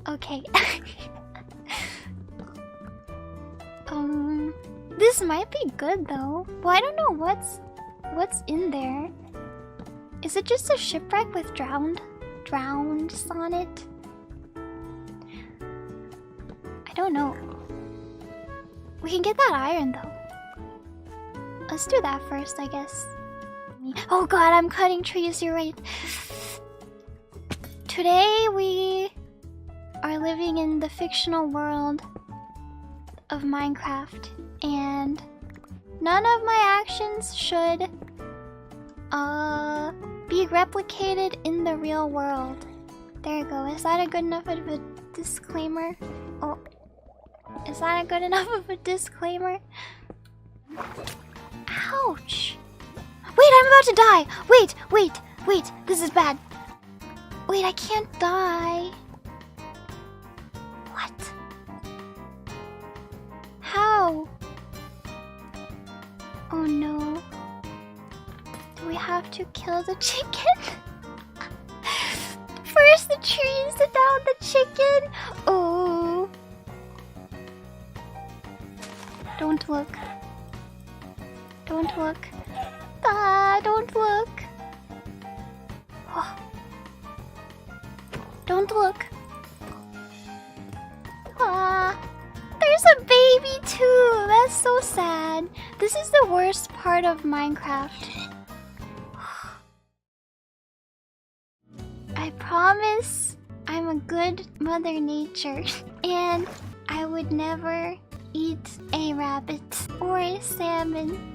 Okay. This might be good though. Well, I don't know what's in there. Is it just a shipwreck with drowns on it? I don't know. We can get that iron though. Let's do that first, I guess. Oh god, I'm cutting trees, you're right. Today we are living in the fictional world of Minecraft, and none of my actions should be replicated in the real world. There you go. Is that a good enough of a disclaimer? Oh, is that a good enough of a disclaimer? Ouch! Wait, I'm about to die! Wait, this is bad. Wait, I can't die. What? How? Oh no. Do we have to kill the chicken? First the trees and now the chicken? Oh. Don't look. Don't look. Ah, don't look. Oh. Don't look. Ah, there's a baby too. That's so sad. This is the worst part of Minecraft. I promise I'm a good Mother Nature and I would never eat a rabbit or a salmon.